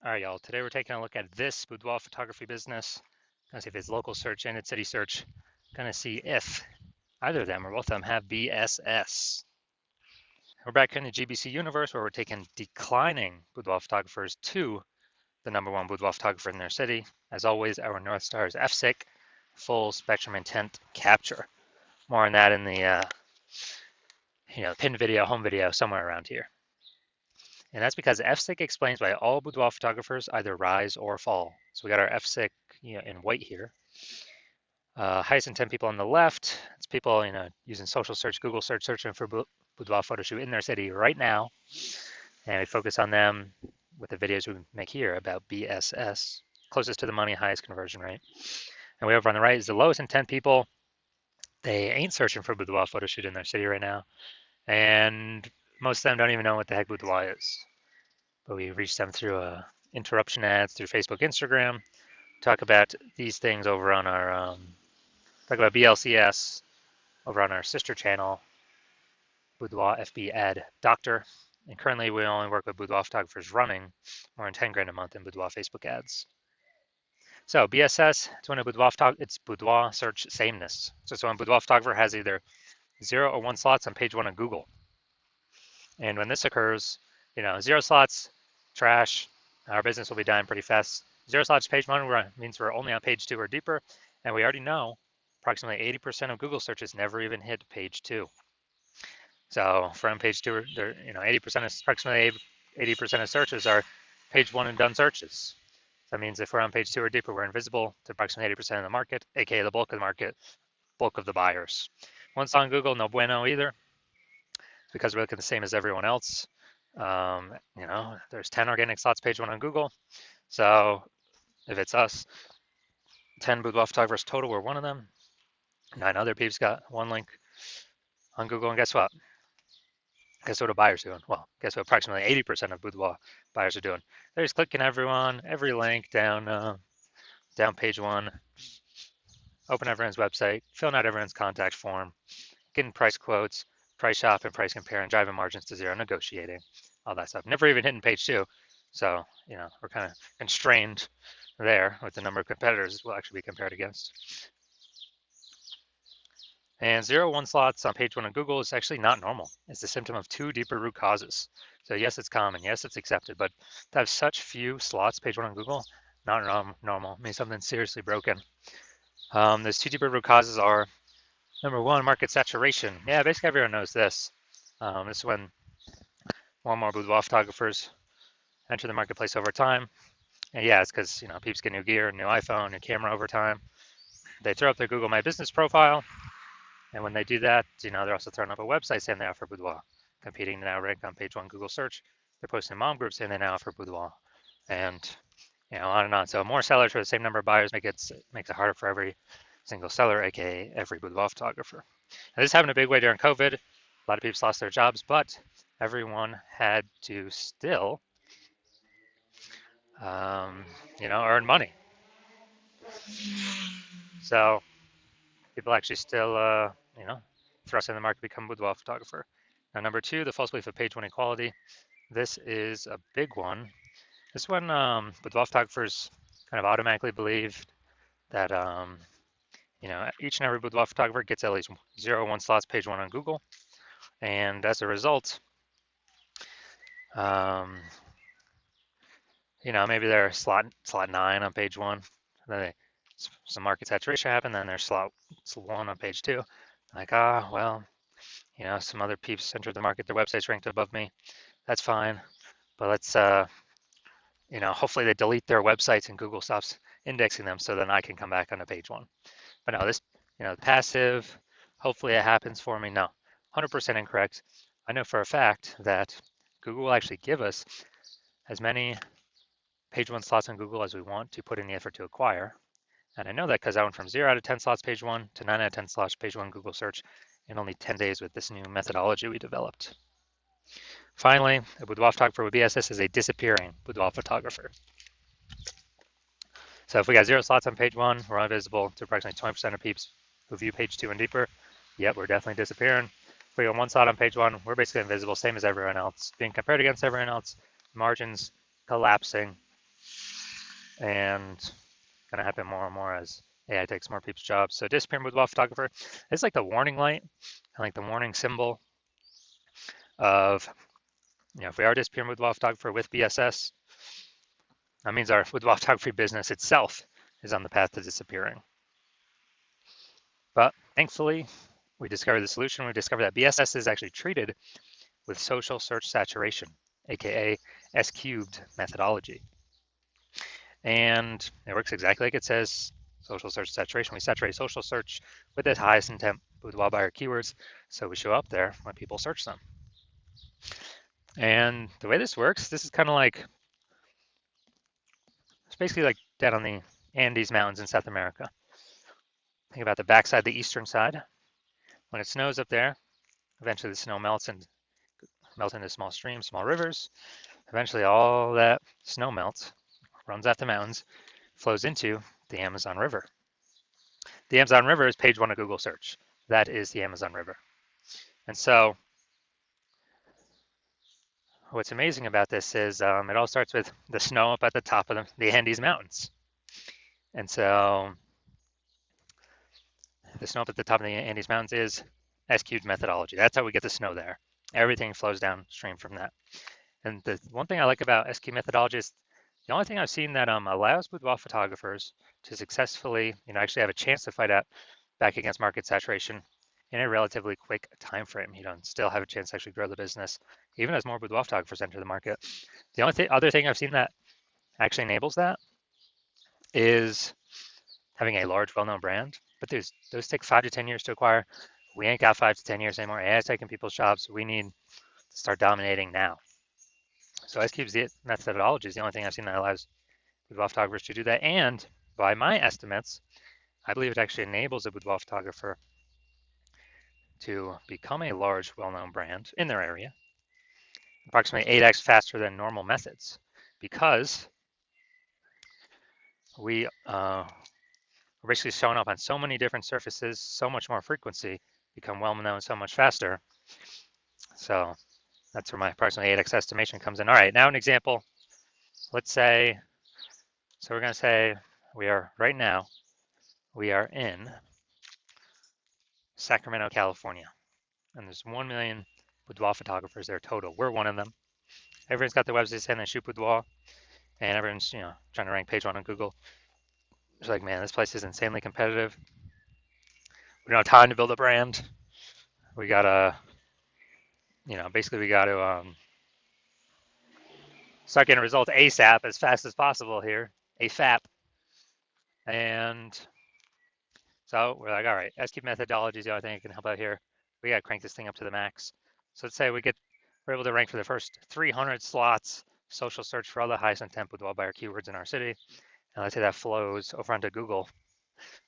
All right, y'all. Today we're taking a look at this boudoir photography business. Gonna see if it's local search and it's city search. Gonna see if either of them or both of them have BSS. We're back in the GBC universe where we're taking declining boudoir photographers to the #1 boudoir photographer in their city. As always, our North Star is FSIC, full spectrum intent capture. More on that in the pinned video, home video, somewhere around here. And that's because FSIC explains why all boudoir photographers either rise or fall. So we got our FSIC in white here. Highest intent people on the left. It's people using social search, Google search, searching for boudoir photo shoot in their city right now. And we focus on them with the videos we make here about BSS, closest to the money, highest conversion rate. And way over on the right is the lowest intent people. They ain't searching for boudoir photo shoot in their city right now. And most of them don't even know what the heck boudoir is. But we reach them through interruption ads, through Facebook, Instagram. Talk about these things over on our, talk about BLCS over on our sister channel, Boudoir FB Ad Doctor. And currently we only work with boudoir photographers running more than 10 grand a month in boudoir Facebook ads. So BSS, it's when it's boudoir search sameness. So it's when a boudoir photographer has either 0 or 1 slots on page 1 of Google. And when this occurs, 0 slots, trash, our business will be dying pretty fast. 0 slots page 1 means we're only on page 2 or deeper, and we already know approximately 80% of Google searches never even hit page 2. So from page 2, 80% of approximately 80% of searches are page 1 and done searches. That means if we're on page 2 or deeper, we're invisible to approximately 80% of the market, aka the bulk of the market, bulk of the buyers. Once on Google, no bueno either, because we're looking the same as everyone else. There's 10 organic slots page 1 on Google. So if it's us, 10 boudoir photographers total, we're one of them. 9 other peeps got 1 link on Google, and guess what? Guess what a buyer's doing? Well, guess what approximately 80% of boudoir buyers are doing? They're just clicking every link down page 1, open everyone's website, filling out everyone's contact form, getting price quotes, price shop and price compare, and driving margins to 0, negotiating, all that stuff. Never even hitting page 2. So, we're kind of constrained there with the number of competitors we'll actually be compared against. And 0, 1 slots on page 1 of Google is actually not normal. It's a symptom of 2 deeper root causes. So yes, it's common. Yes, it's accepted. But to have such few slots page 1 on Google, not normal. It means something's seriously broken. Those 2 deeper root causes are, number 1, market saturation. Yeah, basically everyone knows this. This is when more and more boudoir photographers enter the marketplace over time. And yeah, it's because peeps get new gear, new iPhone, new camera over time. They throw up their Google My Business profile, and when they do that, they're also throwing up a website saying they offer boudoir, competing to now rank on page 1 Google search. They're posting mom groups saying they now offer boudoir, and on and on. So more sellers for the same number of buyers makes it harder for every single seller, aka every boudoir photographer. Now, this happened a big way during COVID. A lot of people lost their jobs, but everyone had to still, earn money. So people actually still, thrust in the market to become a boudoir photographer. Now, number 2, the false belief of page 1 equality. This is a big one. This one, boudoir photographers kind of automatically believe that, each and every boudoir photographer gets at least 0, 1 slots page 1 on Google. And as a result, maybe they're slot 9 on page 1. Then some market saturation happened, then there's slot 1 on page 2. Like, some other peeps entered the market, their website's ranked above me. That's fine. But let's, hopefully they delete their websites and Google stops indexing them so then I can come back onto page 1. But no, this, passive, hopefully it happens for me. No, 100% incorrect. I know for a fact that Google will actually give us as many page 1 slots on Google as we want to put in the effort to acquire. And I know that because I went from 0 out of 10 slots page 1 to 9 out of 10 slots page 1 Google search in only 10 days with this new methodology we developed. Finally, a boudoir photographer with BSS is a disappearing boudoir photographer. So if we got 0 slots on page 1, we're invisible to approximately 20% of peeps who view page 2 and deeper. Yep, we're definitely disappearing. If we got 1 slot on page 1, we're basically invisible, same as everyone else. Being compared against everyone else, margins collapsing, and going to happen more and more as AI takes more people's jobs. So disappearing boudoir photographer is like the warning light, like the warning symbol of, if we are disappearing boudoir photographer with BSS, that means our boudoir photography business itself is on the path to disappearing. But thankfully, we discovered the solution. We discovered that BSS is actually treated with social search saturation, aka S cubed methodology. And it works exactly like it says, social search saturation. We saturate social search with the highest intent boudoir buyer keywords, so we show up there when people search them. And the way this works, this is kind of like, it's basically like down on the Andes Mountains in South America. Think about the backside, the eastern side. When it snows up there, eventually the snow melts and melts into small streams, small rivers. Eventually all that snow melts, runs out the mountains, flows into the Amazon River. The Amazon River is page 1 of Google search. That is the Amazon River. And so what's amazing about this is it all starts with the snow up at the top of the Andes Mountains. And so the snow up at the top of the Andes Mountains is S-cubed methodology. That's how we get the snow there. Everything flows downstream from that. And the one thing I like about S-cubed methodology is the only thing I've seen that allows boudoir photographers to successfully, actually have a chance to fight out back against market saturation in a relatively quick time frame. Still have a chance to actually grow the business, even as more boudoir photographers enter the market. The only other thing I've seen that actually enables that is having a large, well-known brand. But those take 5 to 10 years to acquire. We ain't got 5 to 10 years anymore. AI is taking people's jobs. We need to start dominating now. So S-Cube's methodology is the only thing I've seen that allows boudoir photographers to do that. And by my estimates, I believe it actually enables a boudoir photographer to become a large, well-known brand in their area, approximately 8x faster than normal methods, because we're basically showing up on so many different surfaces, so much more frequency, become well-known so much faster. So that's where my approximately 8x estimation comes in. All right, now an example. Let's say, so we're going to say we are in Sacramento, California, and there's 1 million boudoir photographers there total. We're one of them. Everyone's got their websites saying they shoot boudoir, and everyone's trying to rank page 1 on Google. It's like, man, this place is insanely competitive. We don't have time to build a brand. We gotta, basically we gotta start getting results ASAP, as fast as possible here, AFAP. And so we're like, all right, S-cube methodology is the only thing that can help out here. We gotta crank this thing up to the max. So let's say we're able to rank for the first 300 slots, social search for all the highest intent boudoir buyer keywords in our city. And let's say that flows over onto Google,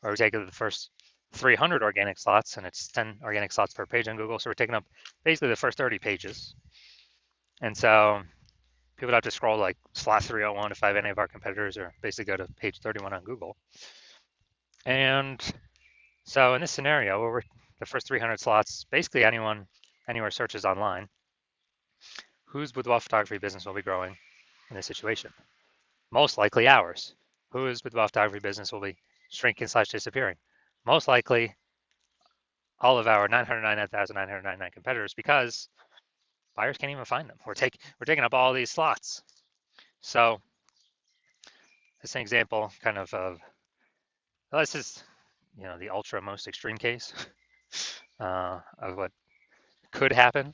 or we take the first 300 organic slots, and it's 10 organic slots per page on Google. So we're taking up basically the first 30 pages. And so people don't have to scroll like slot 301 to find any of our competitors, or basically go to page 31 on Google. And so in this scenario, where we're the first 300 slots, basically anywhere searches online, whose boudoir photography business will be growing in this situation? Most likely ours. Whose boudoir photography business will be shrinking / disappearing? Most likely all of our 999,999 competitors, because buyers can't even find them. We're taking up all these slots. So this is an example kind of this is the ultra most extreme case of what could happen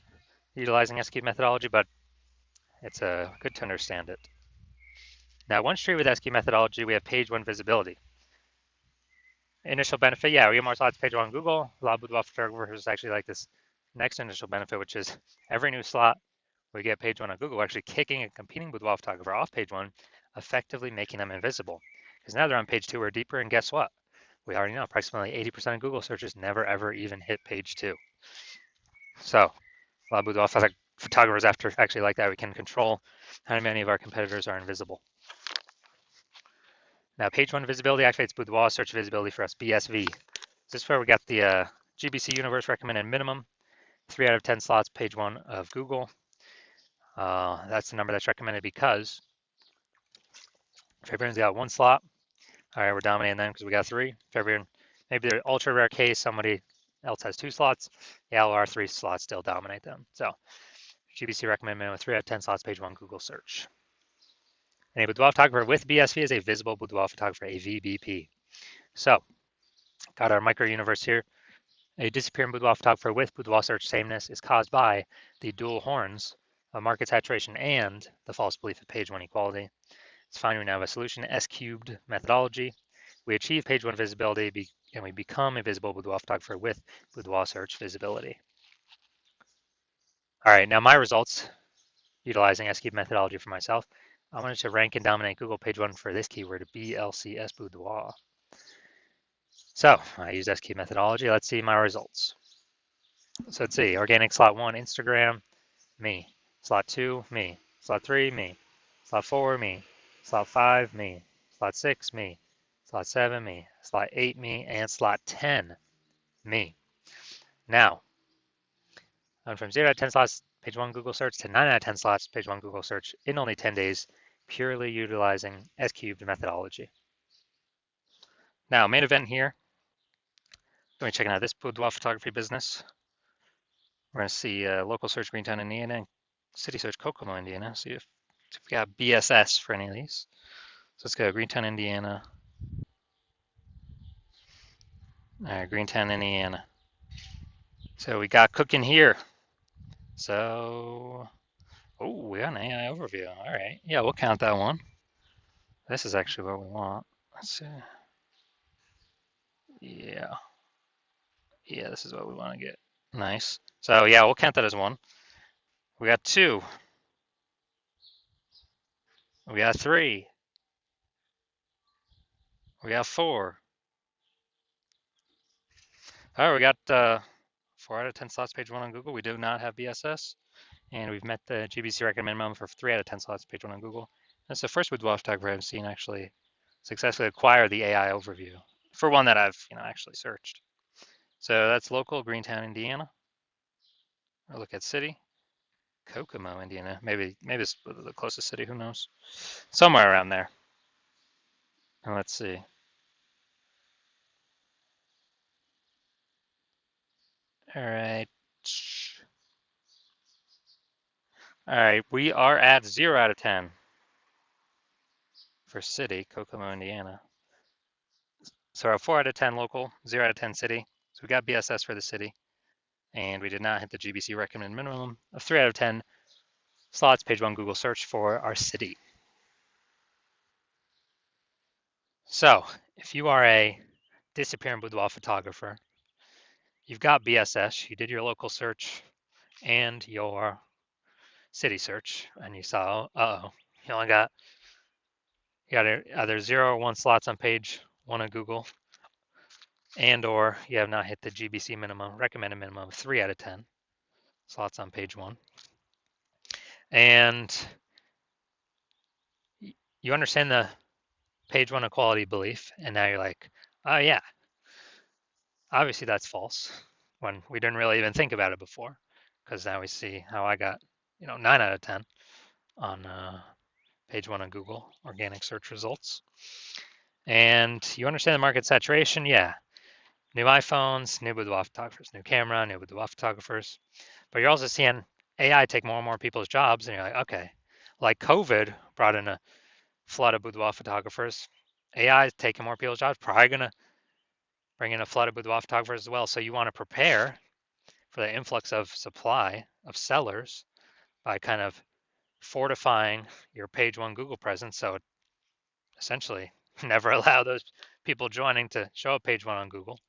utilizing S-cube methodology, but it's good to understand it. Now, one street with S-cube methodology, we have page 1 visibility. Initial benefit, yeah, we get more slots page 1 on Google. A lot of boudoir photographers actually like this next initial benefit, which is every new slot we get page 1 on Google, actually kicking a competing boudoir photographer off page 1, effectively making them invisible. Because now they're on page 2 or deeper, and guess what? We already know approximately 80% of Google searches never ever even hit page 2. So a lot of boudoir photographers actually like that. We can control how many of our competitors are invisible. Now, page 1 visibility activates boudoir search visibility for us, BSV. This is where we got the GBC Universe recommended minimum, 3 out of 10 slots, page 1 of Google. That's the number that's recommended because If everyone's got one slot, all right, we're dominating them because we got three. If everyone, maybe they're ultra rare case, somebody else has two slots, yeah, well, our three slots still dominate them. So GBC recommend minimum 3 out of 10 slots, page one, Google search. And a boudoir photographer with BSV is a visible boudoir photographer, a VBP. So got our micro universe here. A disappearing boudoir photographer with boudoir search sameness is caused by the dual horns of market saturation and the false belief of page one equality. It's fine, we now have a solution, S cubed methodology. We achieve page one visibility and we become a visible boudoir photographer with boudoir search visibility. All right, now my results utilizing S cubed methodology for myself. I wanted to rank and dominate Google page one for this keyword, BLCS boudoir. So I used S cubed methodology. Let's see my results. So let's see, organic slot one, Instagram, me. Slot two, me. Slot three, me. Slot four, me. Slot five, me. Slot six, me. Slot seven, me. Slot eight, me. And slot 10, me. Now, I'm from 0 out of 10 slots, page one Google search, to 9 out of 10 slots, page one Google search in only 10 days, purely utilizing S cubed methodology. Now, main event here, going to check out this boudoir photography business. We're going to see local search Greentown, Indiana, and city search Kokomo, Indiana. See if we got BSS for any of these. So let's go Greentown, Indiana. All right, Greentown, Indiana. So we got cooking here. So, oh, we got an AI overview. All right, yeah, we'll count that one. This is actually what we want. Let's see. Yeah, this is what we want to get. Nice. So yeah, we'll count that as one. We got two. We got three. We got four. All right, we got 4 out of 10 slots, page one on Google. We do not have BSS, and we've met the GBC recommend minimum for 3 out of 10 slots, page one on Google. That's the first boudoir photographer I've seen actually successfully acquire the AI overview for one that I've actually searched. So that's local, Greentown, Indiana. Or look at city, Kokomo, Indiana. Maybe it's the closest city. Who knows? Somewhere around there. And let's see. All right. All right. We are at 0 out of 10 for city, Kokomo, Indiana. So our 4 out of 10 local, 0 out of 10 city. So we got BSS for the city, and we did not hit the GBC recommended minimum of 3 out of 10 slots, page one Google search for our city. So if you are a disappearing boudoir photographer, you've got BSS, you did your local search and your city search, and you saw, you only got either 0 or 1 slots on page one of Google, and or you have not hit the GBC minimum, recommended minimum of 3 out of 10 slots on page one. And you understand the page one equality belief, and now you're like, oh yeah, obviously that's false, when we didn't really even think about it before, because now we see how I got 9 out of 10 on page one of Google organic search results. And you understand the market saturation, yeah. New iPhones, new boudoir photographers, new camera, new boudoir photographers. But you're also seeing AI take more and more people's jobs, and you're like, okay, like COVID brought in a flood of boudoir photographers. AI is taking more people's jobs, probably going to bring in a flood of boudoir photographers as well. So you want to prepare for the influx of supply of sellers by kind of fortifying your page one Google presence. So essentially never allow those people joining to show up page one on Google.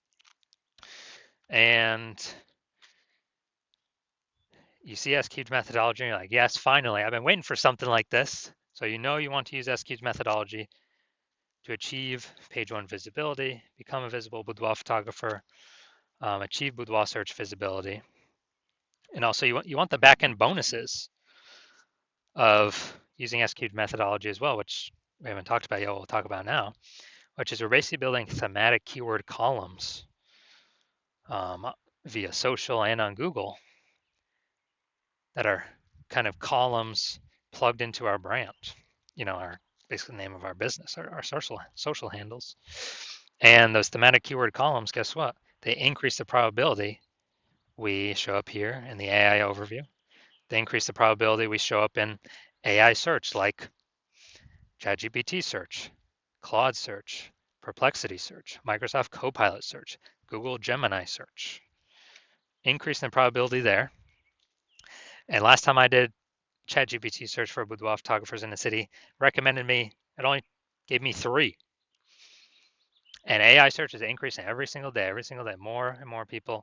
And you see S-Cubed methodology, and you're like, yes, finally, I've been waiting for something like this. So you want to use S-Cubed methodology to achieve page one visibility, become a visible boudoir photographer, achieve boudoir search visibility. And also you want the back-end bonuses of using S-Cubed methodology as well, which we haven't talked about yet, we'll talk about now, which is we're basically building thematic keyword columns via social and on Google that are kind of columns plugged into our brand, our basically the name of our business, our social handles. And those thematic keyword columns, guess what? They increase the probability we show up here in the AI overview. They increase the probability we show up in AI search like ChatGPT search, Claude search, Perplexity search, Microsoft Copilot search, Google Gemini search. Increasing the probability there. And last time I did ChatGPT search for boudoir photographers in the city, recommended me, it only gave me 3. And AI search is increasing every single day, more and more people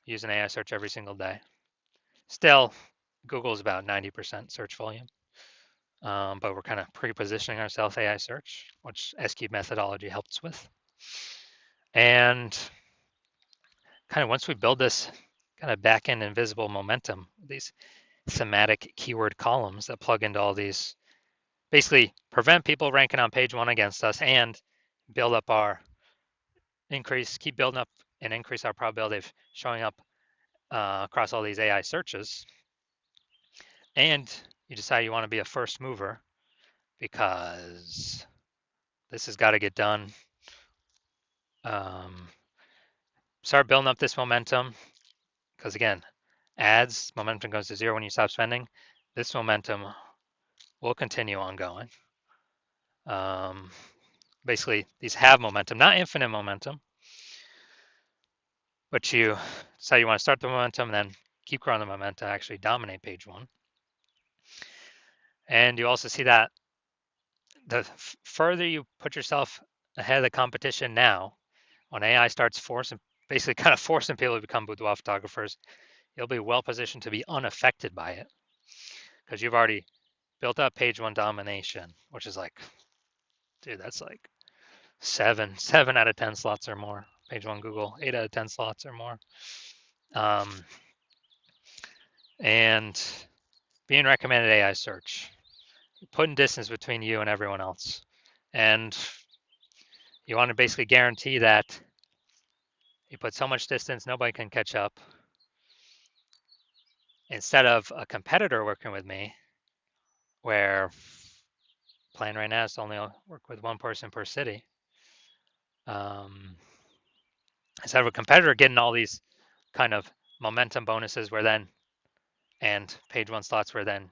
using AI search every single day. Still, Google is about 90% search volume, but we're kind of pre-positioning ourselves AI search, which S-Cube methodology helps with. And kind of once we build this kind of back-end invisible momentum, these thematic keyword columns that plug into all these, basically prevent people ranking on page 1 against us and build up our keep building up and increase our probability of showing up across all these AI searches. And you decide you want to be a first mover because this has got to get done. Start building up this momentum because again, ads momentum goes to 0 when you stop spending. This momentum will continue ongoing. Basically, these have momentum, not infinite momentum, but you decide you want to start the momentum and then keep growing the momentum, actually dominate page 1. And you also see that the further you put yourself ahead of the competition now, when AI starts basically kind of forcing people to become boudoir photographers, you'll be well positioned to be unaffected by it because you've already built up page 1 domination, which is like, dude, that's like 7 out of 10 slots or more. Page 1 Google, 8 out of 10 slots or more. And being recommended AI search, putting distance between you and everyone else. And you want to basically guarantee that you put so much distance, nobody can catch up. Instead of a competitor working with me, where plan right now is to only work with 1 person per city. Instead of a competitor getting all these kind of momentum bonuses and page 1 slots where then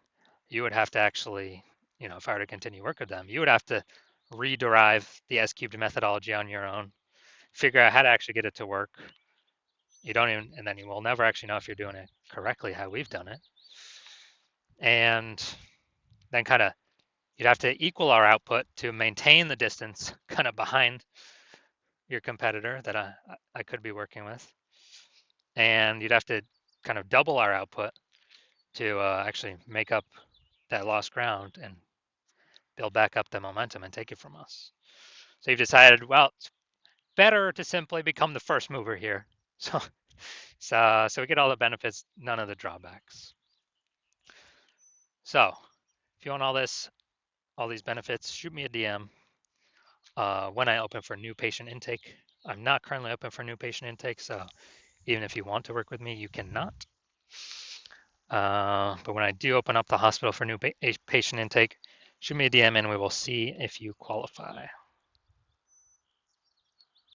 you would have to actually, if I were to continue work with them, you would have to rederive the S-cubed methodology on your own, figure out how to actually get it to work. And then you will never actually know if you're doing it correctly, how we've done it. And then kind of, you'd have to equal our output to maintain the distance kind of behind your competitor that I could be working with. And you'd have to kind of double our output to actually make up that lost ground and build back up the momentum and take it from us. So you've decided, well, it's better to simply become the first mover here. So we get all the benefits, none of the drawbacks. So if you want all these benefits, shoot me a DM when I open for new patient intake. I'm not currently open for new patient intake, so even if you want to work with me, you cannot. But when I do open up the hospital for new patient intake, shoot me a DM and we will see if you qualify.